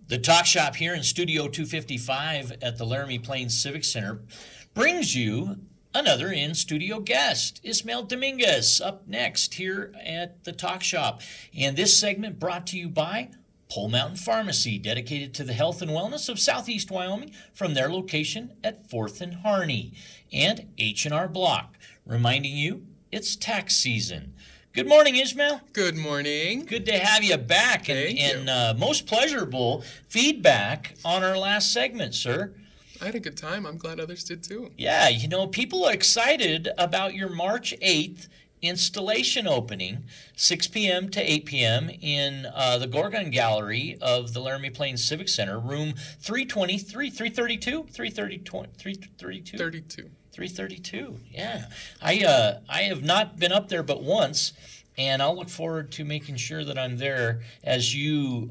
The Talk Shop here in Studio 255 at the Laramie Plains Civic Center brings you another in-studio guest, ISMAEL Dominguez, up next here at the Talk Shop. And this segment brought to you by Pole Mountain Pharmacy, dedicated to the health and wellness of Southeast Wyoming from their location at 4th and Harney. And H&R Block, reminding you it's tax season. Good morning, Ismael. Good morning. Good to have you back, and most pleasurable feedback on our last segment, sir. I had a good time. I'm glad others did too. Yeah, people are excited about your March 8th installation opening, 6 p.m. to 8 p.m. in the Gorgon Gallery of the Laramie Plains Civic Center, room 332, 332, yeah. I have not been up there but once, and I'll look forward to making sure that I'm there as you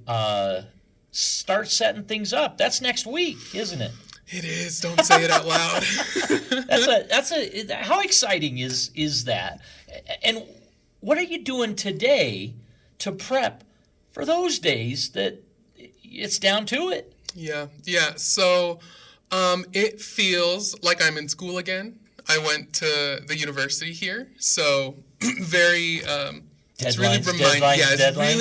start setting things up. That's next week, isn't it? It is. Don't say it out loud. How exciting is that? And what are you doing today to prep for those days that it's down to it? Yeah. So it feels like I'm in school again. I went to the university here, so very. It's really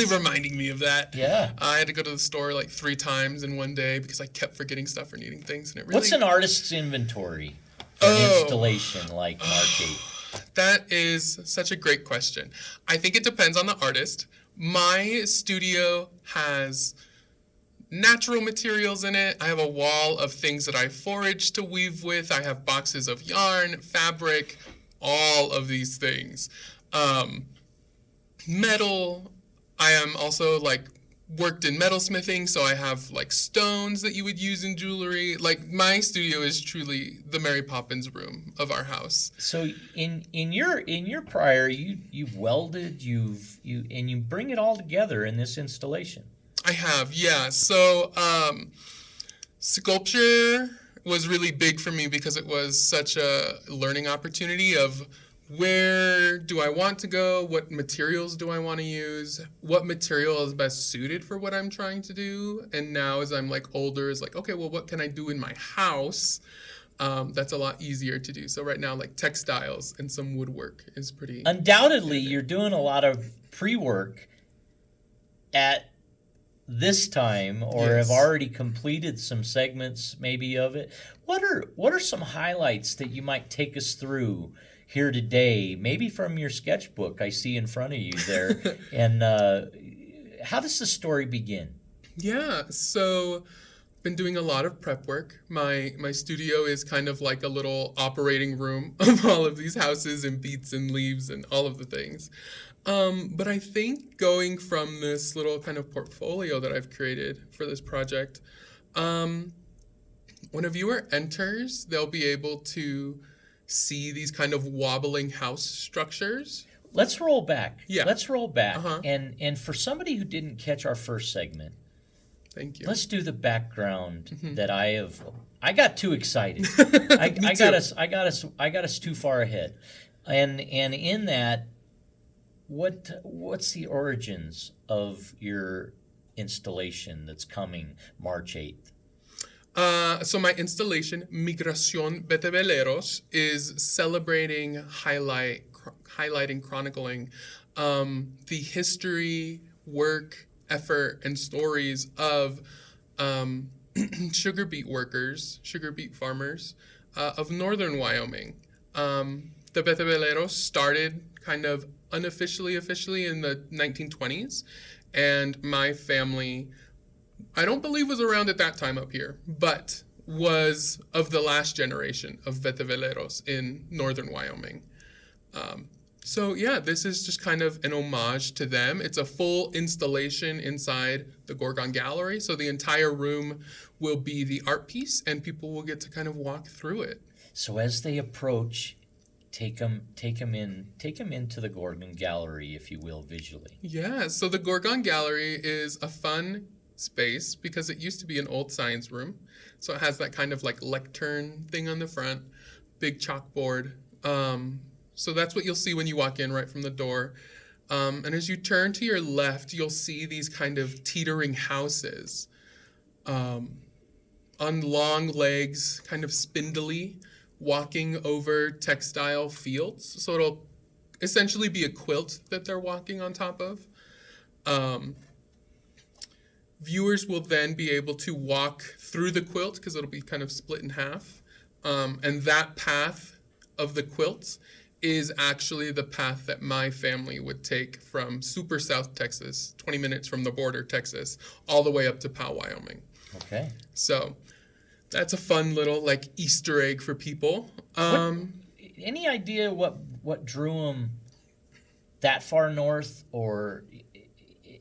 reminding me of that. Yeah. I had to go to the store like 3 times in one day because I kept forgetting stuff or needing things, and it really. What's an artist's inventory for an installation like March 8th? That is such a great question. I think it depends on the artist. My studio has natural materials in it. I have a wall of things that I forage to weave with. I have boxes of yarn, fabric, all of these things. Metal. I am also worked in metalsmithing, so I have stones that you would use in jewelry. My studio is truly the Mary Poppins room of our house. So in your prior, you've welded, and you bring it all together in this installation. I have, yeah. So sculpture was really big for me because it was such a learning opportunity of where do I want to go? What materials do I want to use? What material is best suited for what I'm trying to do? And now as I'm older, it's okay, well, what can I do in my house? That's a lot easier to do. So right now, textiles and some woodwork is pretty. Undoubtedly, you're doing a lot of pre-work at this time, or Yes. have already completed some segments maybe of it. What are some highlights that you might take us through here today, maybe from your sketchbook I see in front of you there? And how does the story begin? Yeah, so been doing a lot of prep work. My studio is kind of like a little operating room of all of these houses and beets and leaves and all of the things. But I think going from this little kind of portfolio that I've created for this project, when a viewer enters, they'll be able to see these kind of wobbling house structures. Let's roll back. Yeah. Let's roll back. Uh-huh. And for somebody who didn't catch our first segment, Thank you. let's do the background that I got too excited. I got us too far ahead. And in that, what's the origins of your installation that's coming March 8th? So my installation, MIGRACIon, BETABELEROS, is celebrating, highlighting, chronicling the history, work, effort, and stories of sugar beet workers, sugar beet farmers of northern Wyoming. The BETABELEROS started kind of officially in the 1920s, and my family, I don't believe was around at that time up here, but was of the last generation of BETABELEROS in northern Wyoming. So yeah, this is just kind of an homage to them. It's a full installation inside the Gorgon Gallery, so the entire room will be the art piece, and people will get to kind of walk through it. So as they approach, take them into the Gorgon Gallery, if you will, visually. Yeah, so the Gorgon Gallery is a fun space because it used to be an old science room. So it has that kind of lectern thing on the front, big chalkboard. So that's what you'll see when you walk in right from the door. And as you turn to your left, you'll see these kind of teetering houses. on long legs, kind of spindly, walking over textile fields. So it'll essentially be a quilt that they're walking on top of. Viewers will then be able to walk through the quilt because it'll be kind of split in half. And that path of the quilt is actually the path that my family would take from super South Texas, 20 minutes from the border, Texas, all the way up to Powell, Wyoming. Okay. So that's a fun little like Easter egg for people. Any idea what drew them that far north, or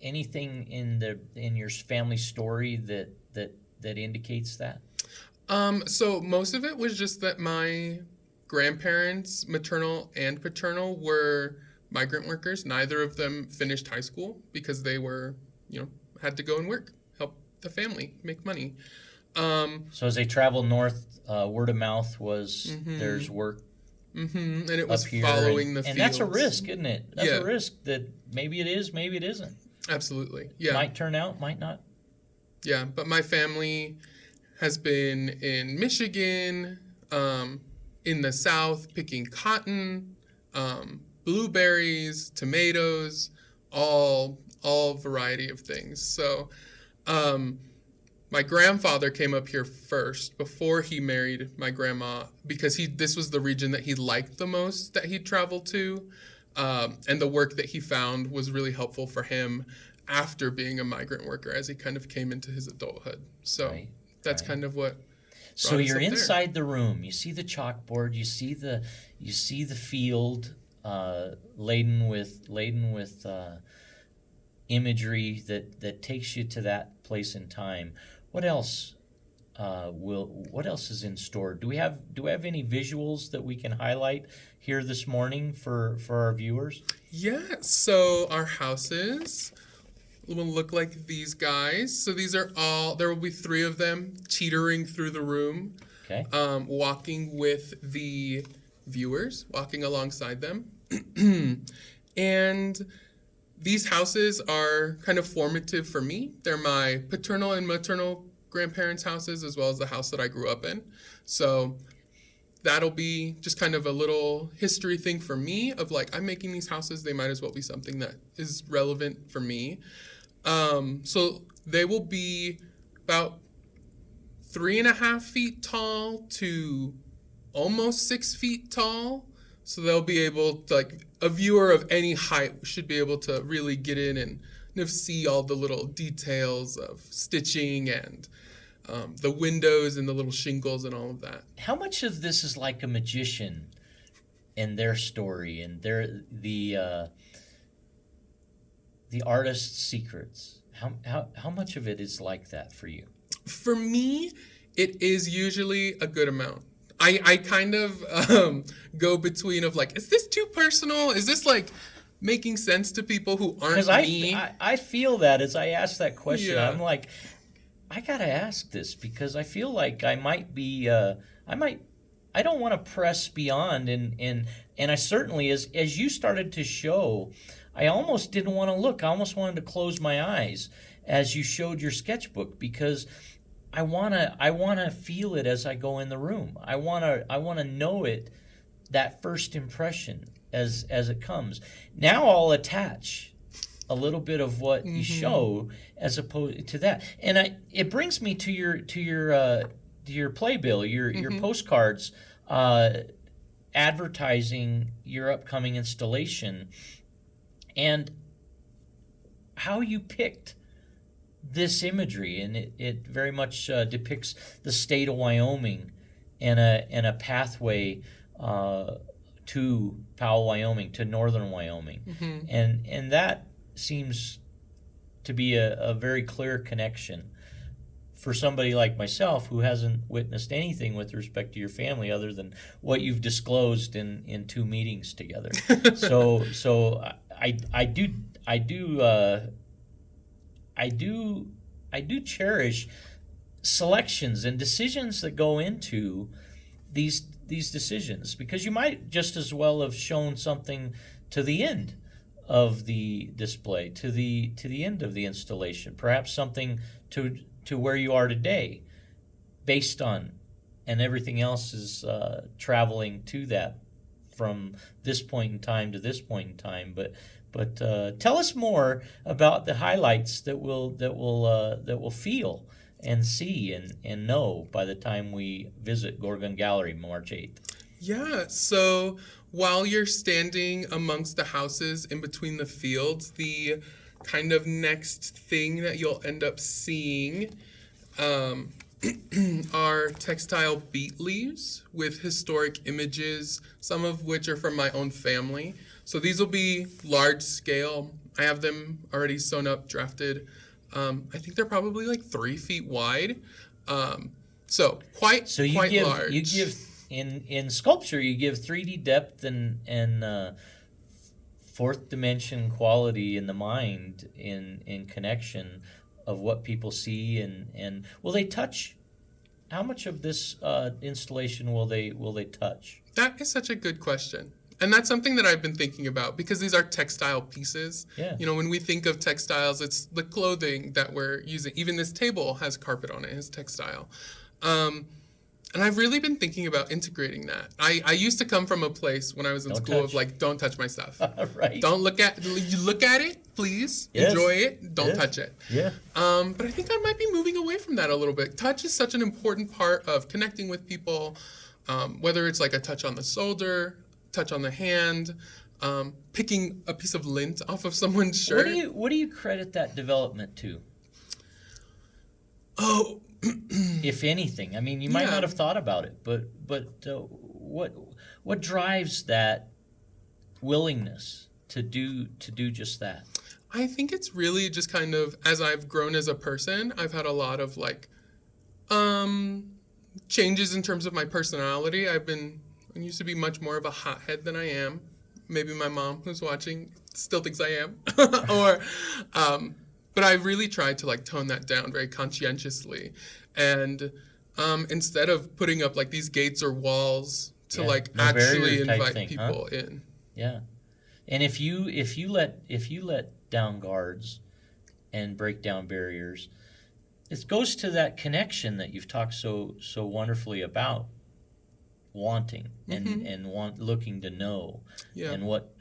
anything in your family story that indicates that? So most of it was just that my grandparents, maternal and paternal, were migrant workers. Neither of them finished high school because they were, had to go and work, help the family make money. So as they traveled north, word of mouth was there's work. And it was up here, following the fields. And that's a risk, isn't it? That's Yeah. a risk that maybe it is, maybe it isn't. Absolutely. Yeah. Might turn out, might not. Yeah, but my family has been in Michigan, in the South, picking cotton, blueberries, tomatoes, all variety of things. So my grandfather came up here first before he married my grandma because this was the region that he liked the most that he'd traveled to. And the work that he found was really helpful for him after being a migrant worker as he kind of came into his adulthood. So that's kind of what. So you're inside the room. You see the chalkboard. You see the field laden with imagery that takes you to that place in time. What else? What else is in store? Do we have any visuals that we can highlight here this morning for our viewers? Yeah. So our houses will look like these guys. So these are all. There will be 3 of them teetering through the room. Okay. Walking with the viewers, walking alongside them. And these houses are kind of formative for me. They're my paternal and maternal grandparents' houses, as well as the house that I grew up in. So that'll be just kind of a little history thing for me of like, I'm making these houses, they might as well be something that is relevant for me. So they will be about 3.5 feet tall to almost 6 feet tall. So they'll be able to, like, a viewer of any height should be able to really get in and kind of see all the little details of stitching and the windows and the little shingles and all of that. How much of this is like a magician and their story and the artist's secrets? How much of it is like that for you? For me, it is usually a good amount. I kind of go between of like, is this too personal? Is this like making sense to people who aren't me? I feel that as I ask that question. Yeah. I'm like, I gotta ask this because I feel like I might be, I don't want to press beyond, and I certainly, as you started to show, I almost didn't want to look. I almost wanted to close my eyes as you showed your sketchbook because I wanna feel it as I go in the room. I wanna know it, that first impression as it comes. Now I'll attach a little bit of what you show as opposed to that, and it brings me to your playbill, your postcards, advertising your upcoming installation, and how you picked this imagery, and it very much depicts the state of Wyoming and a pathway to Powell, Wyoming, to northern Wyoming, and that seems to be a very clear connection for somebody like myself who hasn't witnessed anything with respect to your family other than what you've disclosed in 2 meetings together. So I do cherish selections and decisions that go into these decisions, because you might just as well have shown something to the end of the display, to the end of the installation, perhaps something to where you are today based on, and everything else is traveling to that from this point in time to this point in time. But tell us more about the highlights that we'll feel and see and know by the time we visit Gorgon Gallery March 8th. Yeah, so while you're standing amongst the houses in between the fields, the kind of next thing that you'll end up seeing are textile beet leaves with historic images, some of which are from my own family. So these will be large scale. I have them already sewn up, drafted. I think they're probably like 3 feet wide. So quite large. You give in sculpture, you give 3D depth and fourth dimension quality in the mind in connection of what people see and will they touch? How much of this installation will they touch? That is such a good question. And that's something that I've been thinking about because these are textile pieces. Yeah. You know, when we think of textiles, it's the clothing that we're using. Even this table has carpet on it, it's textile. And I've really been thinking about integrating that. I used to come from a place when I was in school of like, don't touch my stuff. Right. Don't look at it, please. Yes. Enjoy it. Don't touch it. Yeah. But I think I might be moving away from that a little bit. Touch is such an important part of connecting with people, whether it's like a touch on the shoulder, touch on the hand, picking a piece of lint off of someone's shirt. What do you credit that development to? Oh, if anything, I mean, you might Yeah. not have thought about it, but what drives that willingness to do just that? I think it's really just kind of as I've grown as a person, I've had a lot of like changes in terms of my personality. I used to be much more of a hothead than I am. Maybe my mom who's watching still thinks I am. But I've really tried to like tone that down very conscientiously. And instead of putting up like these gates or walls to like no actually barrier type invite thing, people in. Yeah. And if you let down guards and break down barriers, it goes to that connection that you've talked so wonderfully about, wanting and looking to know, Yeah.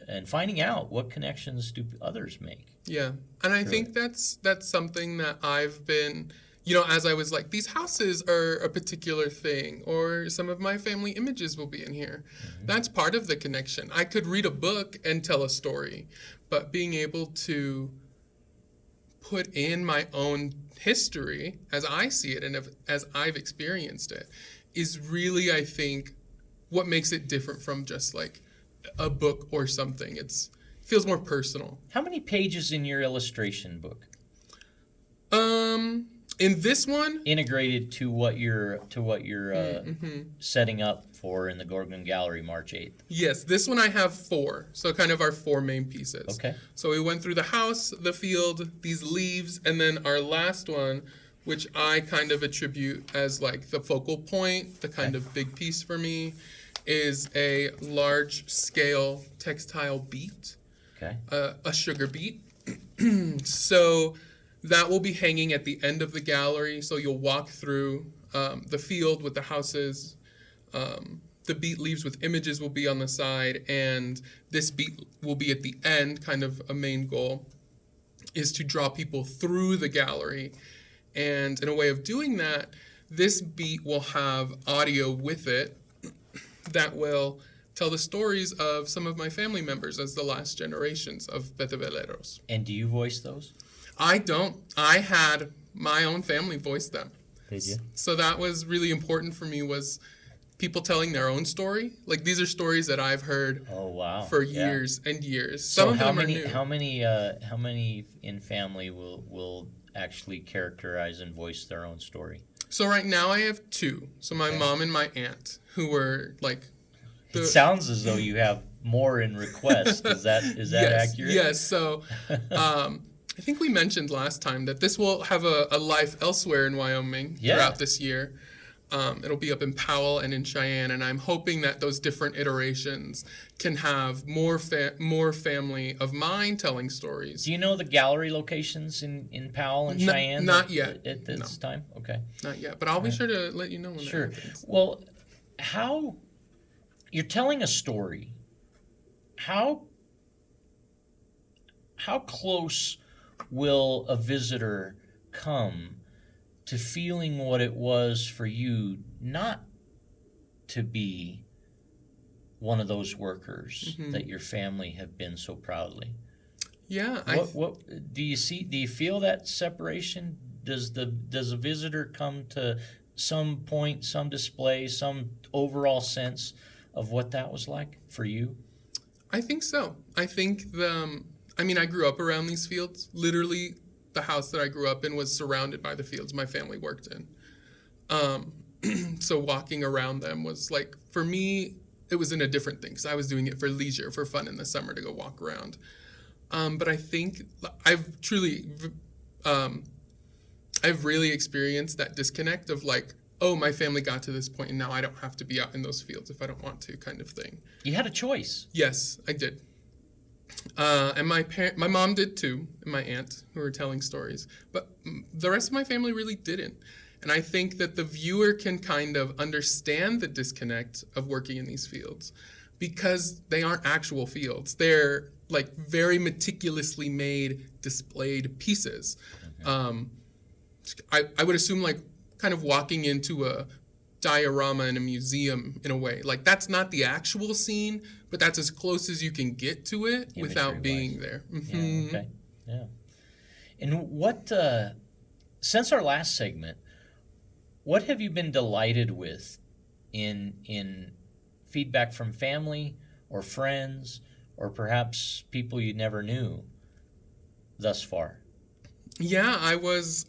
and finding out what connections do others make. Yeah. And I think that's something that I've been, you know, as I was like, these houses are a particular thing, or some of my family images will be in here. That's part of the connection. I could read a book and tell a story, but being able to put in my own history as I see it and as I've experienced it is really, I think, what makes it different from just like a book or something. It feels more personal. How many pages in your illustration book? In this one, Integrated to what you're setting up for in the Gorgon Gallery March 8th. yes, this one I have 4. So kind of our 4 main pieces. Okay. So we went through the house, the field, these leaves, and then our last one, which I kind of attribute as like the focal point, the kind of big piece for me, is a large scale textile beet, Okay. a sugar beet. So that will be hanging at the end of the gallery. So you'll walk through the field with the houses. The beet leaves with images will be on the side, and this beet will be at the end. Kind of a main goal is to draw people through the gallery. And in a way of doing that, this beat will have audio with it that will tell the stories of some of my family members as the last generations of BETABELEROS. And do you voice those? I don't. I had my own family voice them. Did you? So that was really important for me, was people telling their own story. Like, these are stories that I've heard Oh wow. for Yeah. years and years. So Some of how them many are new. how many in family will actually characterize and voice their own story? So right now I have 2. So my mom and my aunt, who were like It sounds as though you have more in request. Is that yes, accurate? Yes. So I think we mentioned last time that this will have a life elsewhere in Wyoming Yeah. throughout this year. It'll be up in Powell and in Cheyenne, and I'm hoping that those different iterations can have more family of mine telling stories. Do you know the gallery locations in Powell and Cheyenne? Not yet. At this time? Okay. Not yet, but I'll be sure to let you know when Sure. that happens. Well, you're telling a story. How close will a visitor come to feeling what it was for you not to be one of those workers that your family have been so proudly? Yeah. What do you see? Do you feel that separation? Does a visitor come to some point, some display, some overall sense of what that was like for you? I think so. I think I grew up around these fields. Literally, the house that I grew up in was surrounded by the fields my family worked in. So walking around them was like, for me, it was in a different thing because I was doing it for leisure, for fun in the summer to go walk around. But I think I've really experienced that disconnect of like, oh, my family got to this point and now I don't have to be out in those fields if I don't want to, kind of thing. You had a choice. Yes, I did. And my mom did too, and my aunt, who were telling stories. But the rest of my family really didn't. And I think that the viewer can kind of understand the disconnect of working in these fields because they aren't actual fields. They're like very meticulously made, displayed pieces. I would assume like kind of walking into a diorama in a museum in a way. Like that's not the actual scene, but that's as close as you can get to it without being there. Yeah, okay. Yeah. And what, since our last segment, what have you been delighted with in feedback from family or friends or perhaps people you never knew thus far? Yeah, I was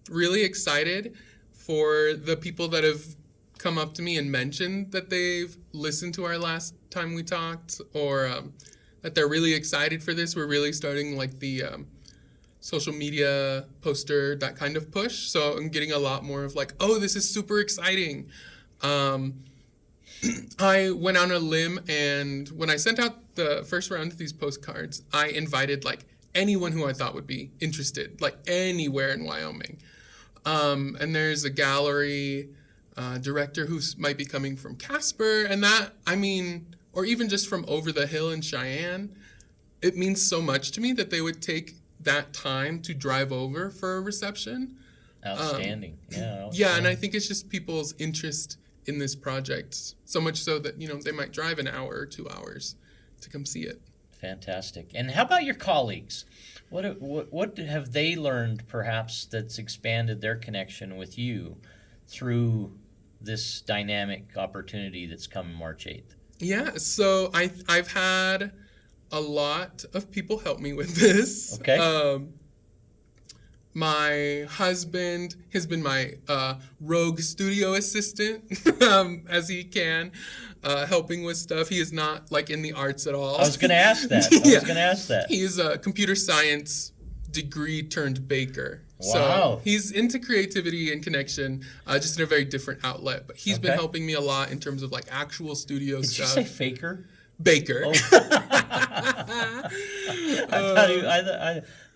really excited for the people that have come up to me and mentioned that they've listened to our last time we talked, or that they're really excited for this. We're really starting like the social media poster, that kind of push. So I'm getting a lot more of like, oh, this is super exciting. I went on a limb, and when I sent out the first round of these postcards, I invited like anyone who I thought would be interested, like anywhere in Wyoming. And there's a gallery director who might be coming from Casper, and that, or even just from over the hill in Cheyenne. It means so much to me that they would take that time to drive over for a reception. Outstanding. Yeah, and I think it's just people's interest in this project, so much so that, they might drive an hour or 2 hours to come see it. Fantastic. And how about your colleagues? What have they learned, perhaps, that's expanded their connection with you through this dynamic opportunity that's come March 8th? Yeah, so I've had a lot of people help me with this. Okay. My husband has been my rogue studio assistant, as he can, helping with stuff. He is not like in the arts at all. I was going to ask that. He is a computer science degree turned baker. Wow. So he's into creativity and connection, just in a very different outlet. But he's been helping me a lot in terms of like actual studio stuff. Did you say faker? Baker. Oh.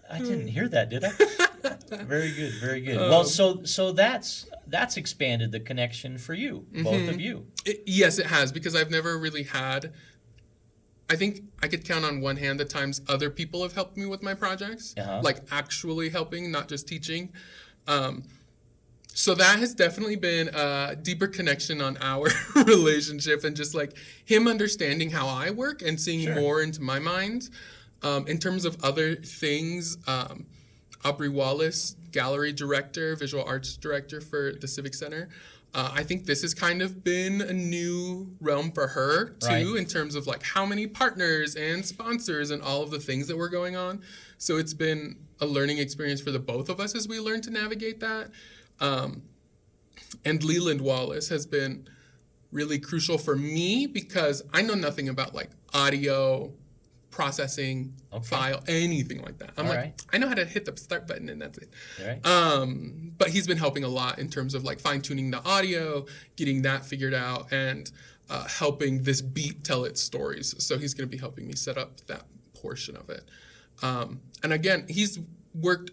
I didn't hear that, did I? Very good, very good. Well, so that's expanded the connection for you, both of you. Yes, it has, because I've never really had. I think I could count on one hand the times other people have helped me with my projects, like actually helping, not just teaching. So that has definitely been a deeper connection on our relationship, and just like him understanding how I work and seeing more into my mind. In terms of other things, Aubrey Wallace, gallery director, visual arts director for the Civic Center, I think this has kind of been a new realm for her too, in terms of like how many partners and sponsors and all of the things that were going on. So it's been a learning experience for the both of us as we learn to navigate that. And Leland Wallace has been really crucial for me because I know nothing about like audio processing, Okay. file, anything like that. I'm All like, right. I know how to hit the start button and that's it. All right. But he's been helping a lot in terms of like fine tuning the audio, getting that figured out, and helping this beat tell its stories. So he's going to be helping me set up that portion of it. And again, he's worked.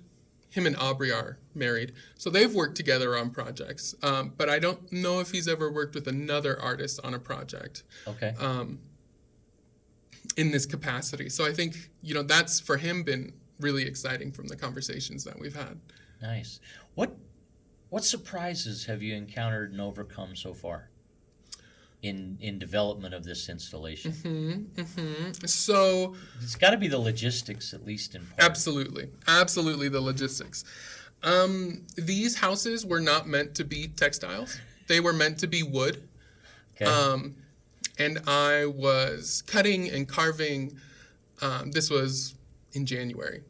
Him and Aubrey are married, so they've worked together on projects. But I don't know if he's ever worked with another artist on a project. Okay. In this capacity. So I think, that's for him been really exciting from the conversations that we've had. Nice. What surprises have you encountered and overcome so far in development of this installation? So It's got to be the logistics, at least in part. absolutely the logistics. These houses were not meant to be textiles. They were meant to be wood. Okay. And I was cutting and carving. This was in January.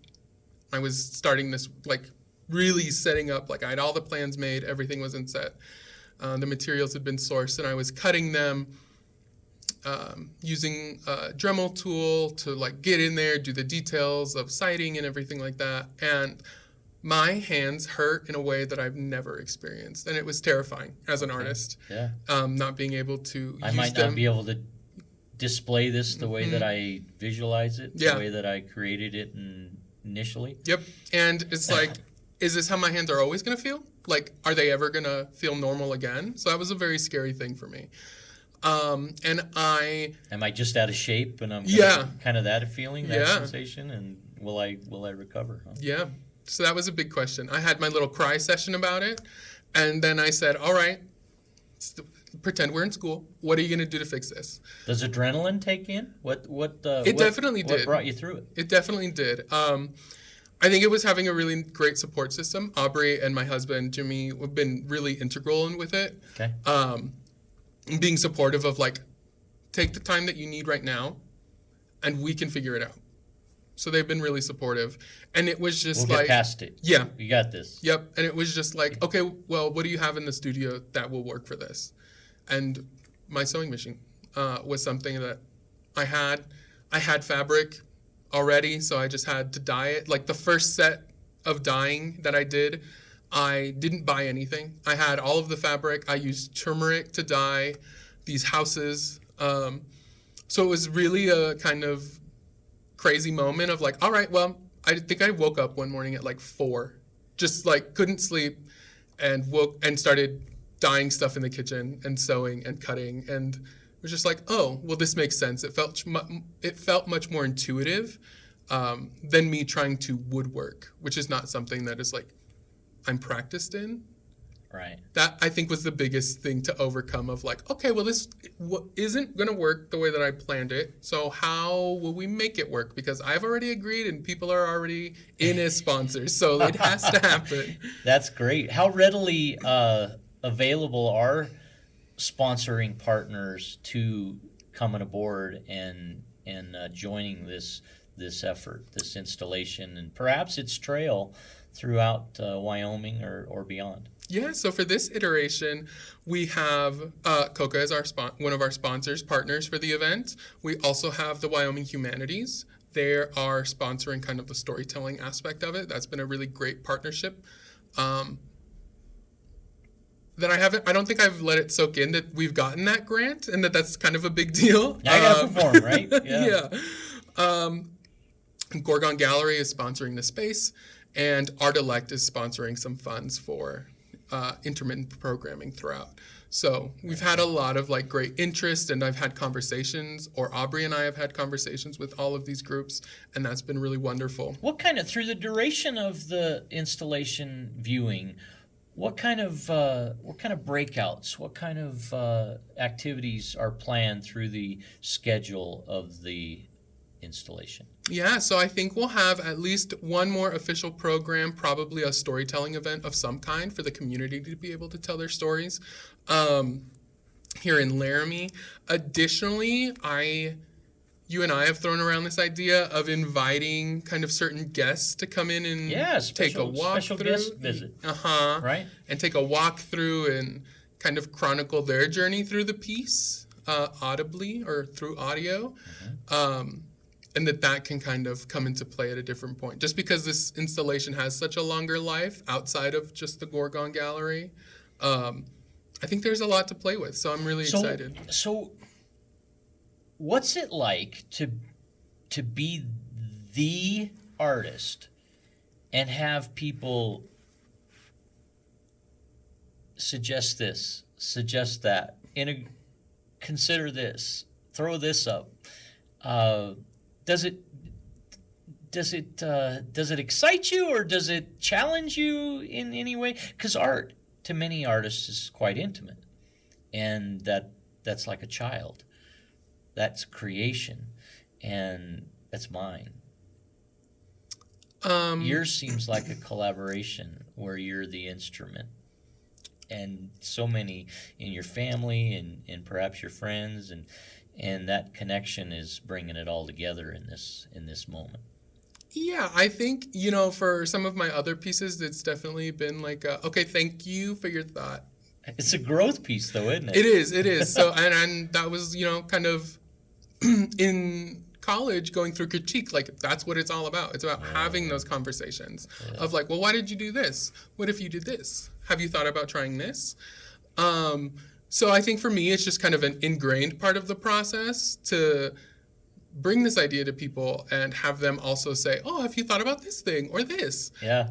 I was starting this, like, really setting up. Like, I had all the plans made. Everything was in set. The materials had been sourced, and I was cutting them using a Dremel tool to, like, get in there, do the details of siding and everything like that. And my hands hurt in a way that I've never experienced, and it was terrifying as an artist. Yeah. Not being able to I use might them. not be able to display this the way that I visualize it, Yeah. the way that I created it initially. Yep. And it's like, is this how my hands are always going to feel? Like, are they ever going to feel normal again? So that was a very scary thing for me. And Am I just out of shape and I'm Yeah. kind of that feeling, that Yeah. sensation, and will I recover? Huh? yeah. So that was a big question. I had my little cry session about it. And then I said, all right, pretend we're in school. What are you going to do to fix this? Does adrenaline take in? It definitely What did. brought you through it? It definitely did. I think it was having a really great support system. Aubrey and my husband, Jimmy, have been really integral with it. Okay. Being supportive of, like, take the time that you need right now and we can figure it out. So they've been really supportive. And it was just We'll like, get past it. yeah, You got this. yep. And it was just like, okay, well, what do you have in the studio that will work for this? And my sewing machine was something that I had. I had fabric already, so I just had to dye it. Like, the first set of dyeing that I did, I didn't buy anything. I had all of the fabric. I used turmeric to dye these houses. So it was really a kind of crazy moment of like, all right, well, I think I woke up one morning at like 4, just like couldn't sleep, and woke and started dyeing stuff in the kitchen and sewing and cutting, and it was just like, oh, well, this makes sense. It felt much more intuitive than me trying to woodwork, which is not something that is like I'm practiced in. Right. That, I think, was the biggest thing to overcome of like, okay, well, this isn't going to work the way that I planned it. So how will we make it work? Because I've already agreed and people are already in as sponsors. So it has to happen. That's great. How readily available are sponsoring partners to coming aboard and joining this effort, this installation, and perhaps its trail throughout Wyoming or beyond? Yeah, so for this iteration, we have COCA as one of our sponsors, partners for the event. We also have the Wyoming Humanities. They are sponsoring kind of the storytelling aspect of it. That's been a really great partnership. That I don't think I've let it soak in that we've gotten that grant and that's kind of a big deal. I gotta perform, right? Yeah. Gorgon Gallery is sponsoring the space, and Art Elect is sponsoring some funds for intermittent programming throughout. So we've had a lot of like great interest, and I've had conversations, or Aubrey and I have had conversations with all of these groups, and that's been really wonderful. What kind of, through the duration of the installation viewing, what kind of breakouts, what kind of activities are planned through the schedule of the installation? Yeah, so I think we'll have at least one more official program, probably a storytelling event of some kind for the community to be able to tell their stories here in Laramie. Additionally, you and I have thrown around this idea of inviting kind of certain guests to come in and take a walk special through. guest visit. Right. And take a walk through and kind of chronicle their journey through the piece audibly or through audio. and that can kind of come into play at a different point. Just because this installation has such a longer life outside of just the Gorgon Gallery, I think there's a lot to play with. So I'm really excited. So what's it like to be the artist and have people suggest this, suggest that, consider this, throw this up? Does it excite you, or does it challenge you in any way? Because art, to many artists, is quite intimate, and that's like a child. That's creation, and that's mine. Yours seems like a collaboration where you're the instrument, and so many in your family and perhaps your friends, and that connection is bringing it all together in this moment. Yeah, I think, for some of my other pieces, it's definitely been like, okay, thank you for your thought. It's a growth piece, though, isn't it? It is. So, and that was, kind of in college going through critique, like that's what it's all about. It's about having those conversations of like, well, why did you do this? What if you did this? Have you thought about trying this? So I think for me, it's just kind of an ingrained part of the process to bring this idea to people and have them also say, oh, have you thought about this thing or this? Yeah.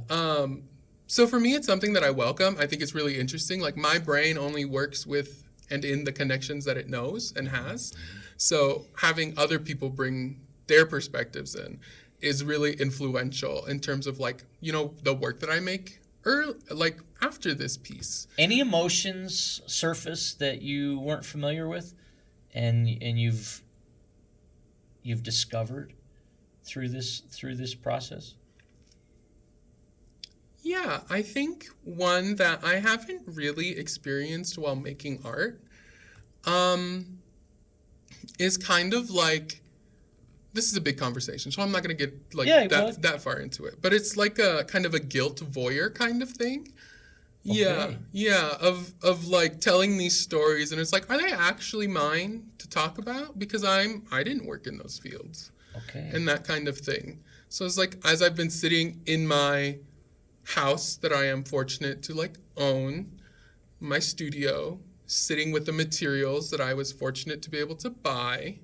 So for me, it's something that I welcome. I think it's really interesting. Like my brain only works with and in the connections that it knows and has. So having other people bring their perspectives in is really influential in terms of like, the work that I make like after this piece. Any emotions surface that you weren't familiar with and you've discovered through this process? Yeah, I think one that I haven't really experienced while making art is kind of like, this is a big conversation, so I'm not going to get like that far into it. But it's like a kind of a guilt voyeur kind of thing. Okay. Yeah, of like telling these stories, and it's like, are they actually mine to talk about? Because I didn't work in those fields. Okay. And that kind of thing. So it's like, as I've been sitting in my house that I am fortunate to like own, my studio, sitting with the materials that I was fortunate to be able to buy.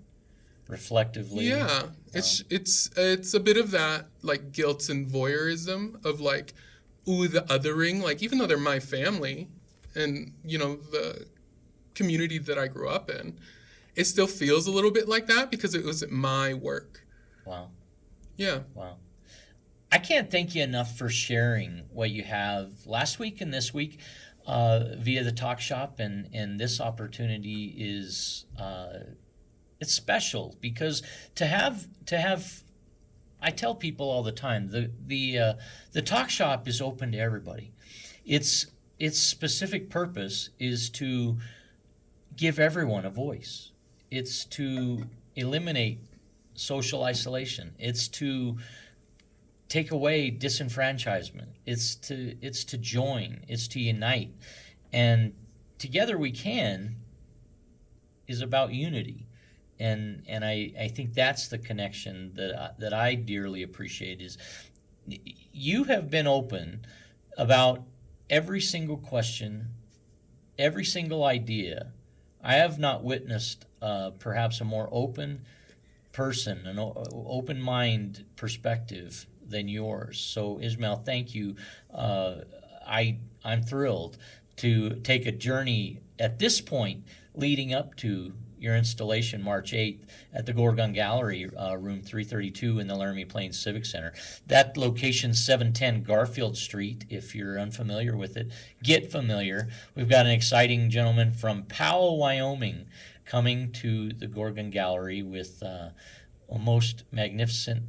Reflectively. Yeah. Wow. It's a bit of that like guilt and voyeurism of like, ooh, the othering, like even though they're my family and, the community that I grew up in, it still feels a little bit like that because it was my work. Wow. Yeah. Wow. I can't thank you enough for sharing what you have last week and this week via the Talk Shop, and this opportunity is it's special because to have I tell people all the time the Talk Shop is open to everybody. Its specific purpose is to give everyone a voice. It's to eliminate social isolation. It's to take away disenfranchisement. It's to join. It's to unite, and together we can is about unity. And I think that's the connection that I dearly appreciate is you have been open about every single question, every single idea. I have not witnessed perhaps a more open person, an open mind perspective than yours. So Ismael, thank you. I'm thrilled to take a journey at this point leading up to your installation March 8th at the Gorgon Gallery, room 332 in the Laramie Plains Civic Center. That location, 710 Garfield Street. If you're unfamiliar with it, get familiar. We've got an exciting gentleman from Powell, Wyoming, coming to the Gorgon Gallery with a most magnificent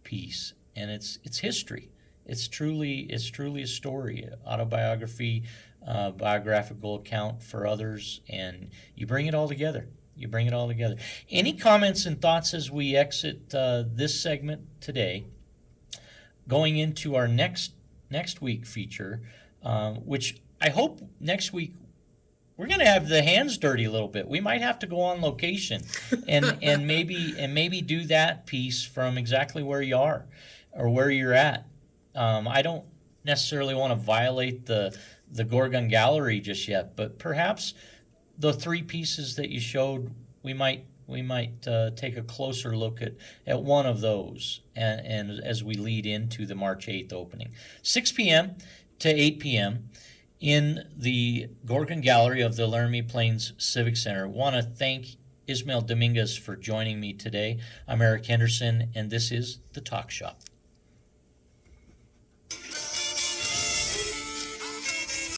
piece, and it's history. It's truly a story, autobiography, biographical account for others, and you bring it all together. Any comments and thoughts as we exit this segment today, going into our next week feature, which I hope next week we're gonna have the hands dirty a little bit. We might have to go on location and maybe do that piece from exactly where you are or where you're at. I don't necessarily want to violate the Gorgon Gallery just yet, but perhaps the three pieces that you showed, we might take a closer look at one of those, and as we lead into the March 8th opening, 6 p.m. to 8 p.m. in the Gorgon Gallery of the Laramie Plains Civic Center. Want to thank Ismael Dominguez for joining me today. I'm Eric Henderson, and this is The Talk Shop.